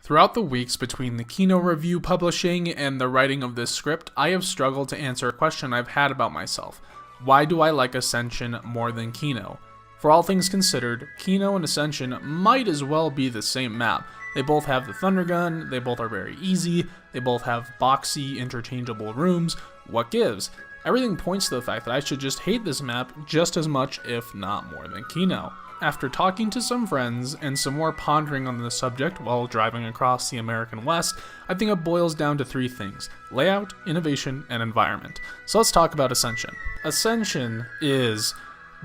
Throughout the weeks between the Kino review publishing and the writing of this script, I have struggled to answer a question I've had about myself. Why do I like Ascension more than Kino? For all things considered, Kino and Ascension might as well be the same map. They both have the Thunder Gun, they both are very easy, they both have boxy, interchangeable rooms. What gives? Everything points to the fact that I should just hate this map just as much, if not more than Kino. After talking to some friends and some more pondering on the subject while driving across the American West, I think it boils down to three things: layout, innovation, and environment. So let's talk about Ascension. Ascension is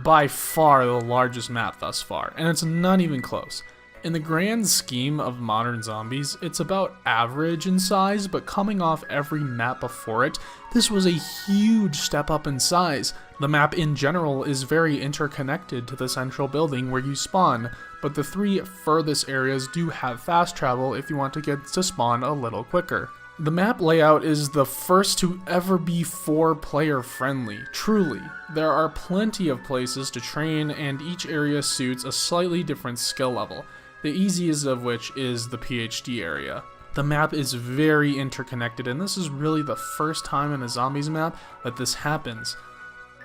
by far the largest map thus far, and it's not even close. In the grand scheme of modern zombies, it's about average in size, but coming off every map before it, this was a huge step up in size. The map in general is very interconnected to the central building where you spawn, but the three furthest areas do have fast travel if you want to get to spawn a little quicker. The map layout is the first to ever be 4-player friendly, truly. There are plenty of places to train, and each area suits a slightly different skill level, the easiest of which is the PhD area. The map is very interconnected, and this is really the first time in a zombies map that this happens.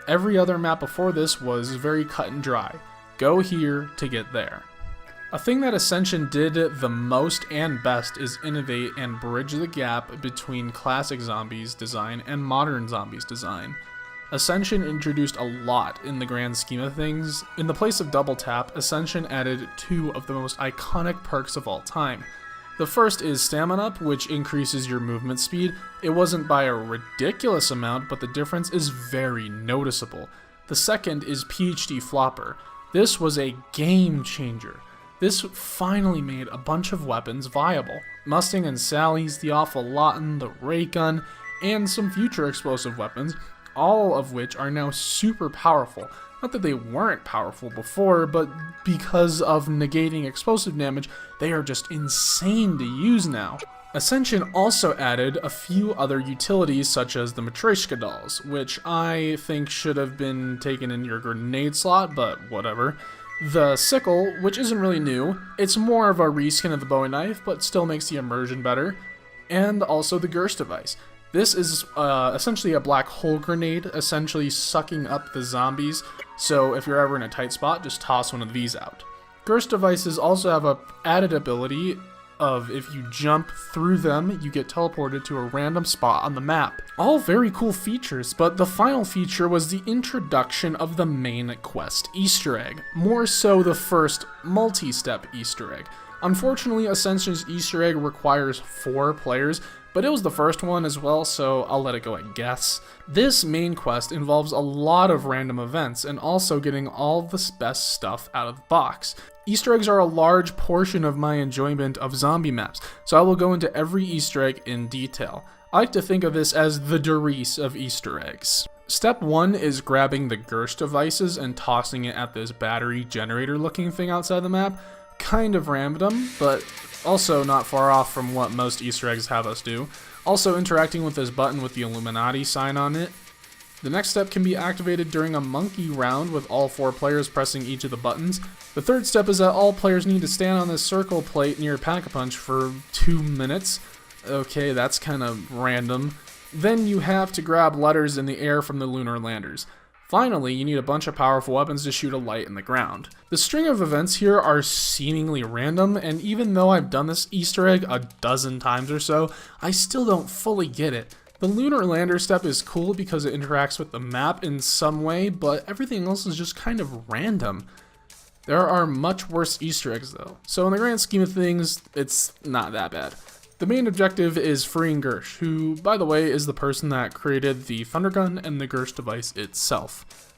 Every other map before this was very cut and dry. Go here to get there. A thing that Ascension did the most and best is innovate and bridge the gap between classic zombies design and modern zombies design. Ascension introduced a lot in the grand scheme of things. In the place of double tap, Ascension added two of the most iconic perks of all time. The first is Stamina Up, which increases your movement speed. It wasn't by a ridiculous amount, but the difference is very noticeable. The second is PhD Flopper. This was a game changer. This finally made a bunch of weapons viable. Mustang and Sally's, the Awful Lawton, the Ray Gun, and some future explosive weapons, all of which are now super powerful. Not that they weren't powerful before, but because of negating explosive damage, they are just insane to use now. Ascension also added a few other utilities such as the Matryoshka dolls, which I think should have been taken in your grenade slot, but whatever. The sickle, which isn't really new, it's more of a reskin of the Bowie knife, but still makes the immersion better. And also the Gersh device. This is essentially a black hole grenade, essentially sucking up the zombies, so if you're ever in a tight spot, just toss one of these out. Gersh devices also have an added ability of if you jump through them, you get teleported to a random spot on the map. All very cool features, but the final feature was the introduction of the main quest Easter egg, more so the first multi-step Easter egg. Unfortunately, Ascension's Easter egg requires 4 players, but it was the first one as well, so I'll let it go, I guess. This main quest involves a lot of random events and also getting all the best stuff out of the box. Easter eggs are a large portion of my enjoyment of zombie maps, so I will go into every Easter egg in detail. I like to think of this as the Doris of Easter eggs. Step 1 is grabbing the Gersh devices and tossing it at this battery generator looking thing outside the map. Kind of random, but also not far off from what most Easter eggs have us do. Also interacting with this button with the Illuminati sign on it. The next step can be activated during a monkey round with all 4 players pressing each of the buttons. The third step is that all players need to stand on this circle plate near Pack-a-Punch for 2 minutes. Okay, that's kind of random. Then you have to grab letters in the air from the lunar landers. Finally, you need a bunch of powerful weapons to shoot a light in the ground. The string of events here are seemingly random, and even though I've done this Easter egg a dozen times or so, I still don't fully get it. The lunar lander step is cool because it interacts with the map in some way, but everything else is just kind of random. There are much worse Easter eggs though, so in the grand scheme of things, it's not that bad. The main objective is freeing Gersh, who, by the way, is the person that created the Thunder Gun and the Gersh device itself.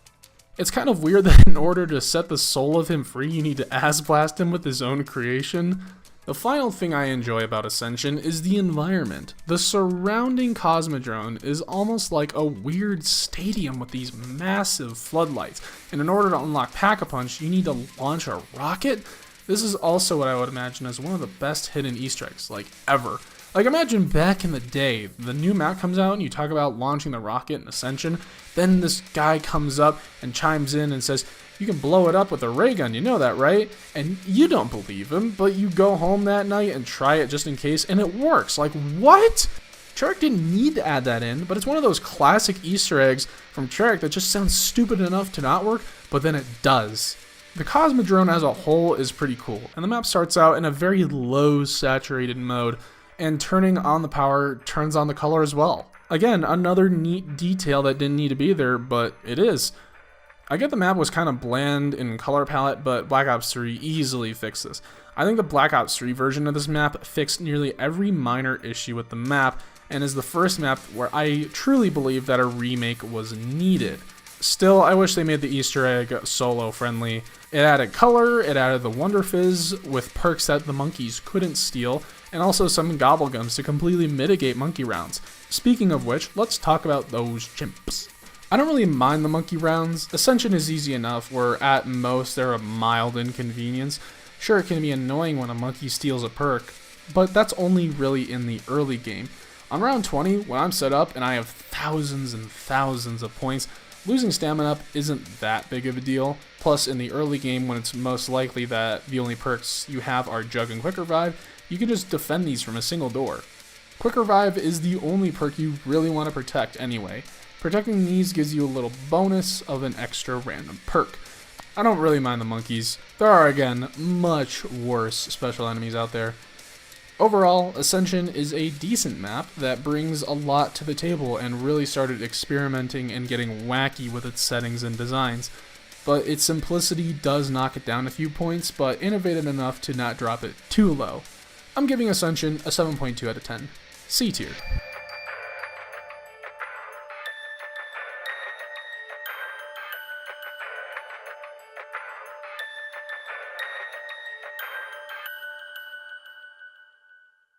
It's kind of weird that in order to set the soul of him free, you need to ass blast him with his own creation. The final thing I enjoy about Ascension is the environment. The surrounding Cosmodrome is almost like a weird stadium with these massive floodlights, and in order to unlock Pack-a-Punch, you need to launch a rocket? This is also what I would imagine as one of the best hidden Easter eggs, like, ever. Like, imagine back in the day, the new map comes out and you talk about launching the rocket in Ascension, then this guy comes up and chimes in and says, You can blow it up with a ray gun, you know that, right? And you don't believe him, but you go home that night and try it just in case, and it works. Like, what? Treyarch didn't need to add that in, but it's one of those classic Easter eggs from Treyarch that just sounds stupid enough to not work, but then it does. The Cosmodrome as a whole is pretty cool, and the map starts out in a very low saturated mode, and turning on the power turns on the color as well. Again, another neat detail that didn't need to be there, but it is. I get the map was kind of bland in color palette, but Black Ops 3 easily fixed this. I think the Black Ops 3 version of this map fixed nearly every minor issue with the map, and is the first map where I truly believe that a remake was needed. Still, I wish they made the Easter egg solo friendly. It added color, it added the Wonder Fizz with perks that the monkeys couldn't steal, and also some gobblegums to completely mitigate monkey rounds. Speaking of which, let's talk about those chimps. I don't really mind the monkey rounds. Ascension is easy enough, where at most they're a mild inconvenience. Sure, it can be annoying when a monkey steals a perk, but that's only really in the early game. On round 20, when I'm set up and I have thousands and thousands of points, losing stamina up isn't that big of a deal. Plus, in the early game, when it's most likely that the only perks you have are Jug and Quick Revive, you can just defend these from a single door. Quick Revive is the only perk you really want to protect anyway. Protecting these gives you a little bonus of an extra random perk. I don't really mind the monkeys. There are, again, much worse special enemies out there. Overall, Ascension is a decent map that brings a lot to the table and really started experimenting and getting wacky with its settings and designs. But its simplicity does knock it down a few points, but innovative enough to not drop it too low. I'm giving Ascension a 7.2 out of 10. C tier.